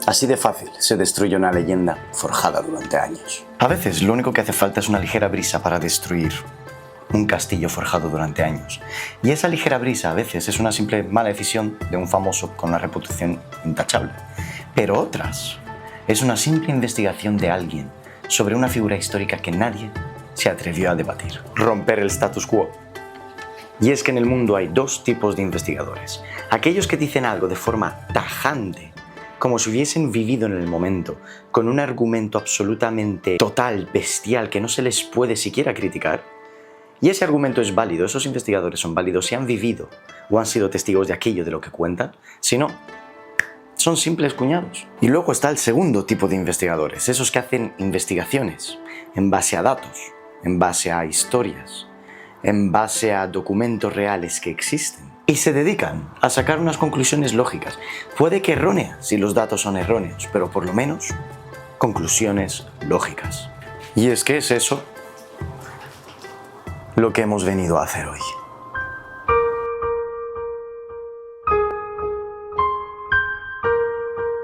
Así de fácil se destruye una leyenda forjada durante años. A veces lo único que hace falta es una ligera brisa para destruir un castillo forjado durante años. Y esa ligera brisa a veces es una simple mala decisión de un famoso con una reputación intachable. Pero otras es una simple investigación de alguien sobre una figura histórica que nadie se atrevió a debatir. Romper el status quo. Y es que en el mundo hay dos tipos de investigadores. Aquellos que dicen algo de forma tajante, como si hubiesen vivido en el momento, con un argumento absolutamente total, bestial, que no se les puede siquiera criticar. Y ese argumento es válido, esos investigadores son válidos si han vivido o han sido testigos de aquello de lo que cuentan. Si no, son simples cuñados. Y luego está el segundo tipo de investigadores, esos que hacen investigaciones en base a datos, en base a historias, en base a documentos reales que existen. Y se dedican a sacar unas conclusiones lógicas. Puede que erróneas si los datos son erróneos, pero por lo menos conclusiones lógicas. Y es que es eso lo que hemos venido a hacer hoy.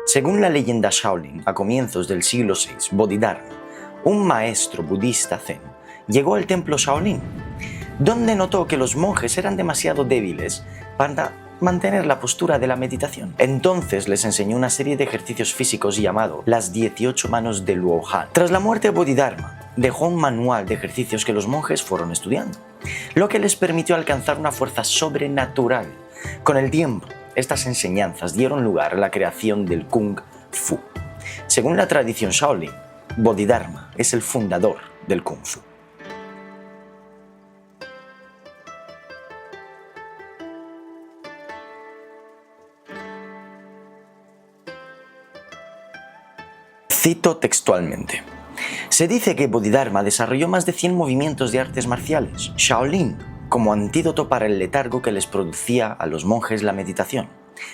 Según la leyenda Shaolin, a comienzos del siglo VI, Bodhidharma, un maestro budista zen, llegó al templo Shaolin, donde notó que los monjes eran demasiado débiles para mantener la postura de la meditación. Entonces les enseñó una serie de ejercicios físicos llamado las 18 manos de Luo Han. Tras la muerte de Bodhidharma, dejó un manual de ejercicios que los monjes fueron estudiando, lo que les permitió alcanzar una fuerza sobrenatural. Con el tiempo, estas enseñanzas dieron lugar a la creación del Kung Fu. Según la tradición Shaolin, Bodhidharma es el fundador del Kung Fu. Cito textualmente. Se dice que Bodhidharma desarrolló más de 100 movimientos de artes marciales, Shaolin, como antídoto para el letargo que les producía a los monjes la meditación.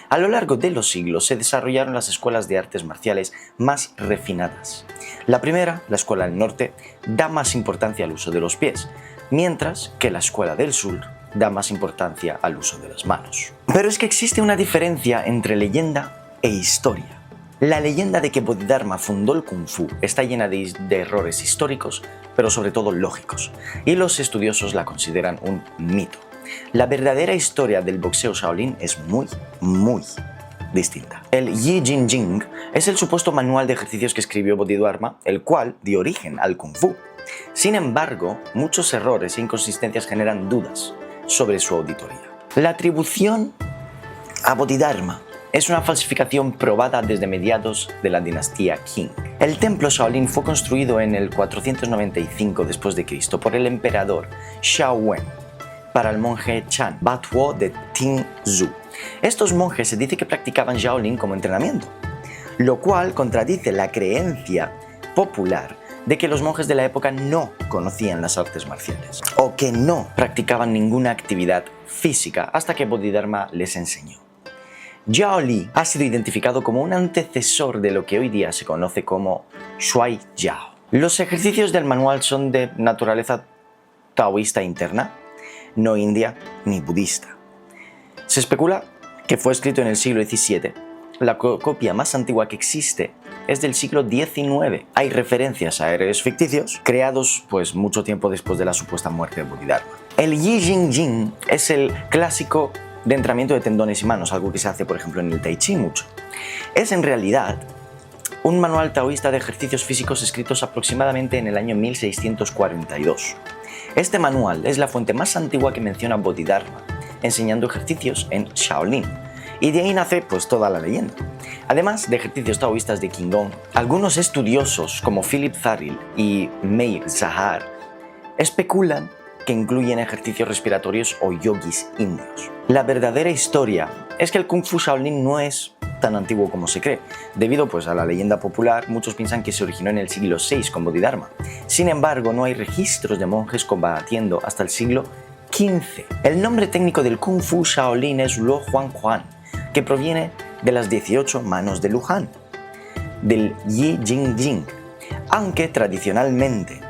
A lo largo de los siglos se desarrollaron las escuelas de artes marciales más refinadas. La primera, la Escuela del Norte, da más importancia al uso de los pies, mientras que la Escuela del Sur da más importancia al uso de las manos. Pero es que existe una diferencia entre leyenda e historia. La leyenda de que Bodhidharma fundó el Kung Fu está llena de errores históricos, pero sobre todo lógicos, y los estudiosos la consideran un mito. La verdadera historia del boxeo Shaolin es muy distinta. El Yi Jing Jing es el supuesto manual de ejercicios que escribió Bodhidharma, el cual dio origen al Kung Fu. Sin embargo, muchos errores e inconsistencias generan dudas sobre su auditoría. La atribución a Bodhidharma es una falsificación probada desde mediados de la dinastía Qing. El templo Shaolin fue construido en el 495 d.C. por el emperador Xiao Wen para el monje Chan Batuo de Tingzhou. Estos monjes se dice que practicaban Shaolin como entrenamiento, lo cual contradice la creencia popular de que los monjes de la época no conocían las artes marciales o que no practicaban ninguna actividad física hasta que Bodhidharma les enseñó. Yao Li ha sido identificado como un antecesor de lo que hoy día se conoce como Shuai Jiao. Los ejercicios del manual son de naturaleza taoísta interna, no india ni budista. Se especula que fue escrito en el siglo XVII. La copia más antigua que existe es del siglo XIX. Hay referencias a héroes ficticios creados mucho tiempo después de la supuesta muerte de Bodhidharma. El Yi Jing Jing es el clásico de entrenamiento de tendones y manos, algo que se hace por ejemplo en el Tai Chi mucho. Es en realidad un manual taoísta de ejercicios físicos escritos aproximadamente en el año 1642. Este manual es la fuente más antigua que menciona Bodhidharma, enseñando ejercicios en Shaolin, y de ahí nace toda la leyenda. Además de ejercicios taoístas de Qigong, algunos estudiosos como Philip Tharill y Meir Zahar especulan que incluyen ejercicios respiratorios o yogis indios. La verdadera historia es que el Kung Fu Shaolin no es tan antiguo como se cree. Debido a la leyenda popular, muchos piensan que se originó en el siglo VI con Bodhidharma. Sin embargo, no hay registros de monjes combatiendo hasta el siglo XV. El nombre técnico del Kung Fu Shaolin es Luo Huan Huan, que proviene de las 18 manos de Lu Han, del Yi Jing Jing, aunque tradicionalmente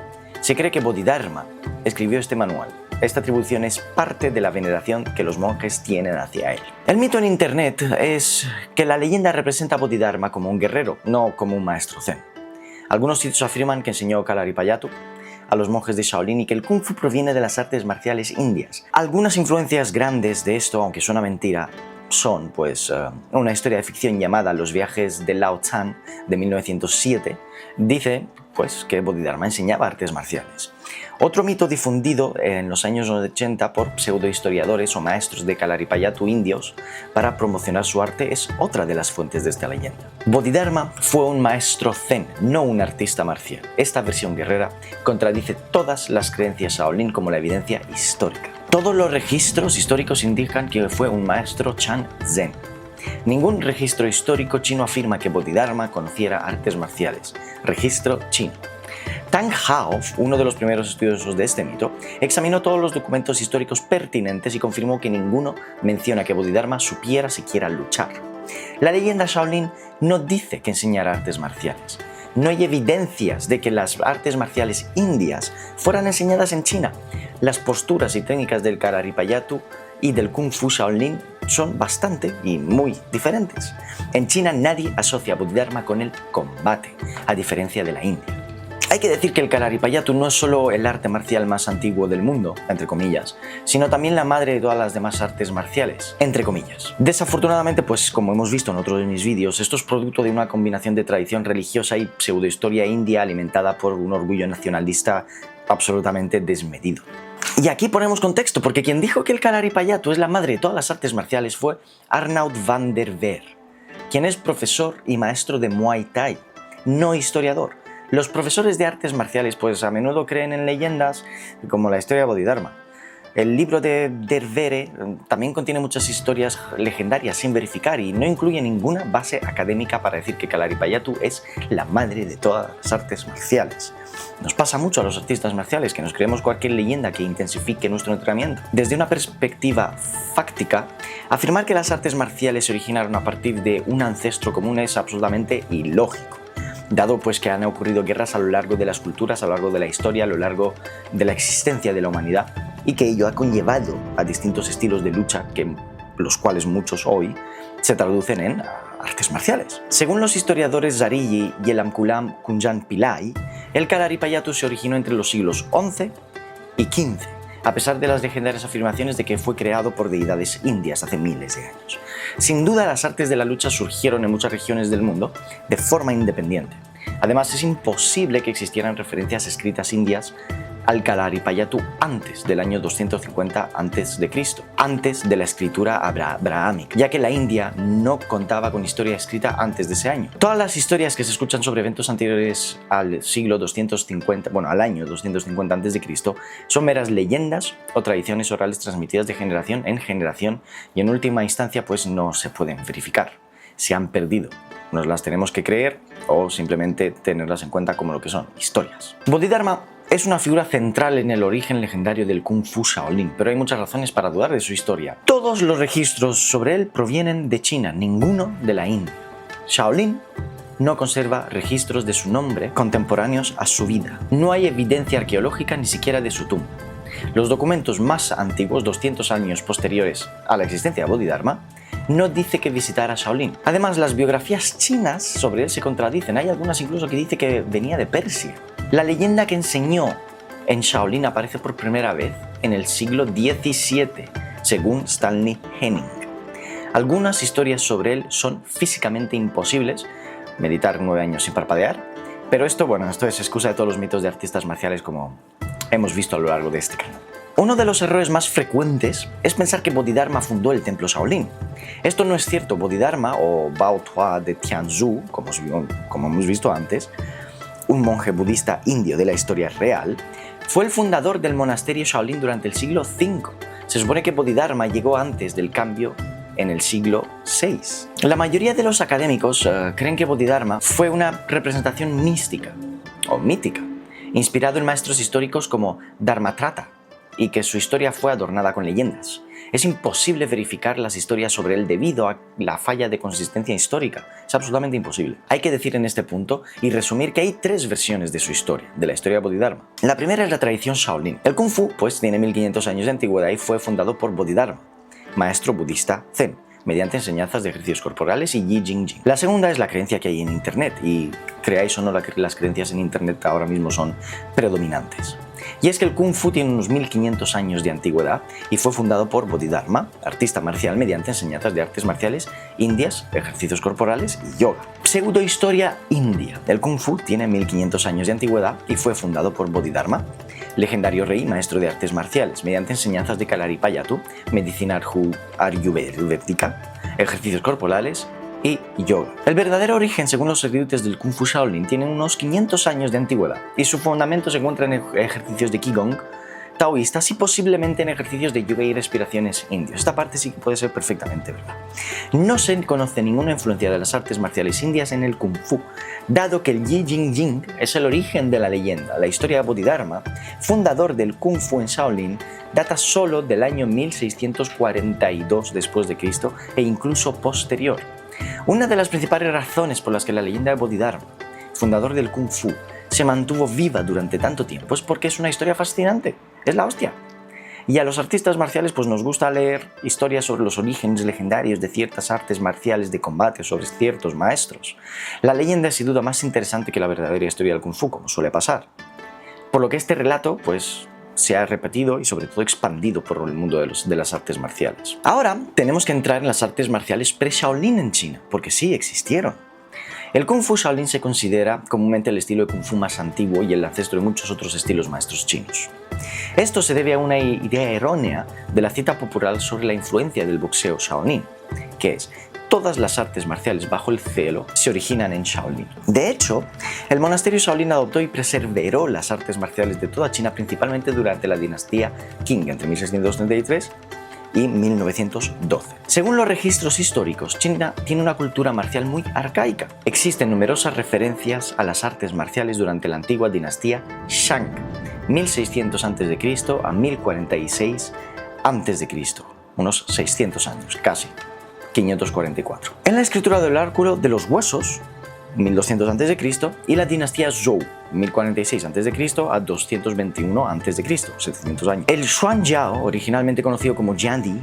se cree que Bodhidharma escribió este manual esta atribución es parte de la veneración que los monjes tienen hacia él. El mito en internet es que la leyenda representa a Bodhidharma como un guerrero, no como un maestro zen. Algunos sitios afirman que enseñó Kalaripayattu a los monjes de Shaolin y que el Kung Fu proviene de las artes marciales indias. Algunas influencias grandes de esto, aunque suena mentira, son pues una historia de ficción llamada Los viajes de Lao Tsan de 1907, dice pues que Bodhidharma enseñaba artes marciales. Otro mito difundido en los años 80 por pseudohistoriadores o maestros de Kalaripayattu indios para promocionar su arte es otra de las fuentes de esta leyenda. Bodhidharma fue un maestro zen, no un artista marcial. Esta versión guerrera contradice todas las creencias Shaolin como la evidencia histórica. Todos los registros históricos indican que fue un maestro Chan Zen. Ningún registro histórico chino afirma que Bodhidharma conociera artes marciales. Registro chino. Tang Hao, uno de los primeros estudiosos de este mito, examinó todos los documentos históricos pertinentes y confirmó que ninguno menciona que Bodhidharma supiera siquiera luchar. La leyenda Shaolin no dice que enseñara artes marciales. No hay evidencias de que las artes marciales indias fueran enseñadas en China. Las posturas y técnicas del Kalaripayattu y del Kung Fu Shaolin son bastante y muy diferentes. En China nadie asocia a Bodhidharma con el combate, a diferencia de la India. Hay que decir que el Kalaripayattu no es solo el arte marcial más antiguo del mundo, entre comillas, sino también la madre de todas las demás artes marciales, entre comillas. Desafortunadamente, pues como hemos visto en otros de mis vídeos, esto es producto de una combinación de tradición religiosa y pseudohistoria india alimentada por un orgullo nacionalista absolutamente desmedido. Y aquí ponemos contexto, porque quien dijo que el Kalaripayattu es la madre de todas las artes marciales fue Arnoud van der Veer, quien es profesor y maestro de Muay Thai, no historiador. Los profesores de artes marciales pues a menudo creen en leyendas como la historia de Bodhidharma. El libro de Der Veer también contiene muchas historias legendarias sin verificar y no incluye ninguna base académica para decir que Kalaripayattu es la madre de todas las artes marciales. Nos pasa mucho a los artistas marciales que nos creemos cualquier leyenda que intensifique nuestro entrenamiento. Desde una perspectiva fáctica, afirmar que las artes marciales se originaron a partir de un ancestro común es absolutamente ilógico, dado pues que han ocurrido guerras a lo largo de las culturas, a lo largo de la historia, a lo largo de la existencia de la humanidad, y que ello ha conllevado a distintos estilos de lucha, que los cuales muchos hoy se traducen en artes marciales. Según los historiadores Zarrilli y el Amkulam Kunjan Pillai, el Kalaripayattu se originó entre los siglos XI y XV, a pesar de las legendarias afirmaciones de que fue creado por deidades indias hace miles de años. Sin duda, las artes de la lucha surgieron en muchas regiones del mundo de forma independiente. Además, es imposible que existieran referencias escritas indias al Kalaripayattu antes del año 250 a.C., antes de la escritura abrahámica, ya que la India no contaba con historia escrita antes de ese año. Todas las historias que se escuchan sobre eventos anteriores al siglo 250, al año 250 a.C., son meras leyendas o tradiciones orales transmitidas de generación en generación y en última instancia pues no se pueden verificar. Se han perdido. Nos las tenemos que creer o simplemente tenerlas en cuenta como lo que son, historias. Bodhidharma es una figura central en el origen legendario del Kung Fu Shaolin, pero hay muchas razones para dudar de su historia. Todos los registros sobre él provienen de China, ninguno de la India. Shaolin no conserva registros de su nombre contemporáneos a su vida. No hay evidencia arqueológica ni siquiera de su tumba. Los documentos más antiguos, 200 años posteriores a la existencia de Bodhidharma, no dice que visitara Shaolin. Además, las biografías chinas sobre él se contradicen. Hay algunas incluso que dice que venía de Persia. La leyenda que enseñó en Shaolin aparece por primera vez en el siglo XVII, según Stanley Henning. Algunas historias sobre él son físicamente imposibles, meditar 9 años sin parpadear, pero esto es excusa de todos los mitos de artistas marciales como hemos visto a lo largo de este canal. Uno de los errores más frecuentes es pensar que Bodhidharma fundó el templo Shaolin. Esto no es cierto. Bodhidharma, o Bao Tua de Tianzhu, como hemos visto antes, un monje budista indio de la historia real, fue el fundador del monasterio Shaolin durante el siglo V. Se supone que Bodhidharma llegó antes del cambio en el siglo VI. La mayoría de los académicos creen que Bodhidharma fue una representación mística o mítica, inspirado en maestros históricos como Dharmatrata, y que su historia fue adornada con leyendas. Es imposible verificar las historias sobre él debido a la falla de consistencia histórica. Es absolutamente imposible. Hay que decir en este punto y resumir que hay tres versiones de su historia, de la historia de Bodhidharma. La primera es la tradición Shaolin. El Kung Fu, pues, tiene 1500 años de antigüedad y fue fundado por Bodhidharma, maestro budista Zen, mediante enseñanzas de ejercicios corporales y Yi Jing Jing. La segunda es la creencia que hay en Internet, y creáis o no, las creencias en Internet ahora mismo son predominantes. Y es que el Kung Fu tiene unos 1500 años de antigüedad y fue fundado por Bodhidharma, artista marcial, mediante enseñanzas de artes marciales indias, ejercicios corporales y yoga. Pseudohistoria india. El Kung Fu tiene 1500 años de antigüedad y fue fundado por Bodhidharma, legendario rey maestro de artes marciales, mediante enseñanzas de Kalaripayattu, medicina ayurvédica, ejercicios corporales y yoga. El verdadero origen, según los eruditos del Kung Fu Shaolin, tiene unos 500 años de antigüedad y su fundamento se encuentra en ejercicios de Qigong taoístas y posiblemente en ejercicios de yoga y respiraciones indios. Esta parte sí que puede ser perfectamente verdad. No se conoce ninguna influencia de las artes marciales indias en el Kung Fu, dado que el Yi Jing Jing es el origen de la leyenda. La historia de Bodhidharma, fundador del Kung Fu en Shaolin, data solo del año 1642 después de Cristo e incluso posterior. Una de las principales razones por las que la leyenda de Bodhidharma, fundador del Kung Fu, se mantuvo viva durante tanto tiempo es porque es una historia fascinante, es la hostia. Y a los artistas marciales pues nos gusta leer historias sobre los orígenes legendarios de ciertas artes marciales de combate, sobre ciertos maestros. La leyenda es sin duda más interesante que la verdadera historia del Kung Fu, como suele pasar. Por lo que este relato pues se ha repetido y sobre todo expandido por el mundo de las artes marciales. Ahora tenemos que entrar en las artes marciales pre-Shaolin en China, porque sí existieron. El Kung Fu Shaolin se considera comúnmente el estilo de Kung Fu más antiguo y el ancestro de muchos otros estilos maestros chinos. Esto se debe a una idea errónea de la cita popular sobre la influencia del boxeo Shaolin, que es: todas las artes marciales bajo el cielo se originan en Shaolin. De hecho, el monasterio Shaolin adoptó y preservó las artes marciales de toda China, principalmente durante la dinastía Qing, entre 1633 y 1912. Según los registros históricos, China tiene una cultura marcial muy arcaica. Existen numerosas referencias a las artes marciales durante la antigua dinastía Shang, 1600 a.C. a 1046 a.C., unos 600 años, casi 544. En la escritura del Oráculo de los Huesos, 1200 a.C., y la dinastía Zhou, 1046 a.C. a 221 a.C., 700 años. El Xuanjiao, originalmente conocido como Jiandi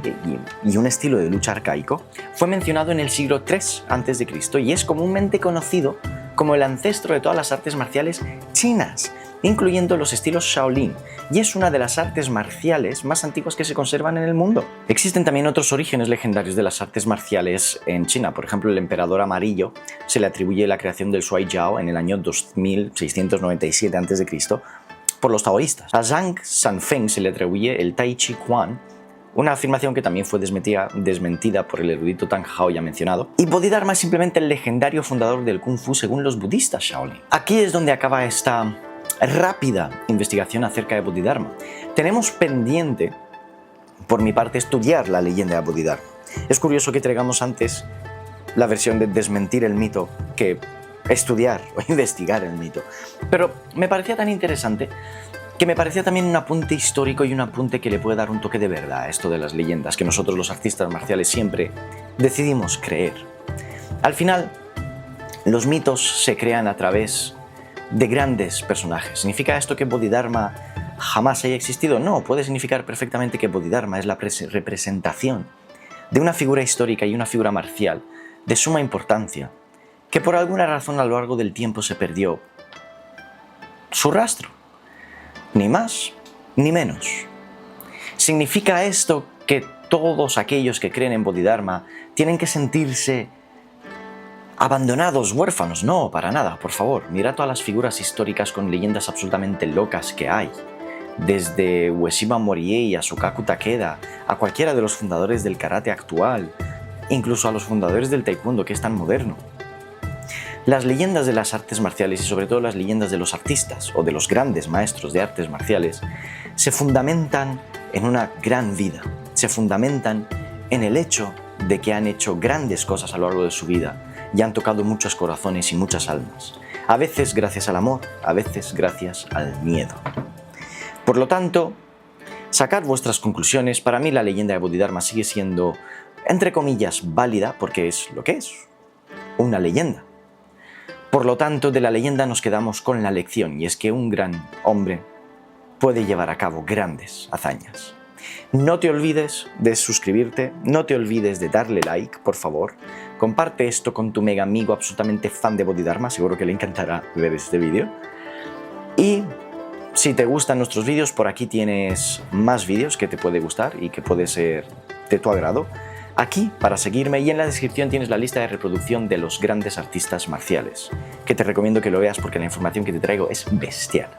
y un estilo de lucha arcaico, fue mencionado en el siglo III a.C. y es comúnmente conocido como el ancestro de todas las artes marciales chinas, incluyendo los estilos Shaolin, y es una de las artes marciales más antiguas que se conservan en el mundo. Existen también otros orígenes legendarios de las artes marciales en China. Por ejemplo, el emperador amarillo se le atribuye la creación del Shuai Jiao en el año 2697 a.C. por los taoístas. A Zhang Sanfeng se le atribuye el Tai Chi Quan, una afirmación que también fue desmentida por el erudito Tang Hao ya mencionado. Y Bodhidharma es simplemente el legendario fundador del Kung Fu según los budistas Shaolin. Aquí es donde acaba esta rápida investigación acerca de Bodhidharma. Tenemos pendiente, por mi parte, estudiar la leyenda de Bodhidharma. Es curioso que traigamos antes la versión de desmentir el mito que estudiar o investigar el mito. Pero me parecía tan interesante que me parecía también un apunte histórico y un apunte que le puede dar un toque de verdad a esto de las leyendas que nosotros los artistas marciales siempre decidimos creer. Al final, los mitos se crean a través de grandes personajes. ¿Significa esto que Bodhidharma jamás haya existido? No, puede significar perfectamente que Bodhidharma es la representación de una figura histórica y una figura marcial de suma importancia, que por alguna razón a lo largo del tiempo se perdió su rastro. Ni más ni menos. ¿Significa esto que todos aquellos que creen en Bodhidharma tienen que sentirse abandonados, huérfanos? No, para nada, por favor. Mirad todas las figuras históricas con leyendas absolutamente locas que hay. Desde Ueshiba Moriei a Shokaku Takeda, a cualquiera de los fundadores del karate actual, incluso a los fundadores del taekwondo, que es tan moderno. Las leyendas de las artes marciales y sobre todo las leyendas de los artistas o de los grandes maestros de artes marciales se fundamentan en una gran vida, se fundamentan en el hecho de que han hecho grandes cosas a lo largo de su vida y han tocado muchos corazones y muchas almas, a veces gracias al amor, a veces gracias al miedo. Por lo tanto, Sacad vuestras conclusiones. Para mí la leyenda de Bodhidharma sigue siendo, entre comillas, válida porque es lo que es, una leyenda. Por lo tanto, de la leyenda nos quedamos con la lección, y es que un gran hombre puede llevar a cabo grandes hazañas. No te olvides de suscribirte, no te olvides de darle like, por favor. Comparte esto con tu mega amigo absolutamente fan de Bodhidharma, seguro que le encantará ver este vídeo. Y si te gustan nuestros vídeos, por aquí tienes más vídeos que te puede gustar y que puede ser de tu agrado. Aquí, para seguirme, y en la descripción tienes la lista de reproducción de los grandes artistas marciales, que te recomiendo que lo veas porque la información que te traigo es bestial.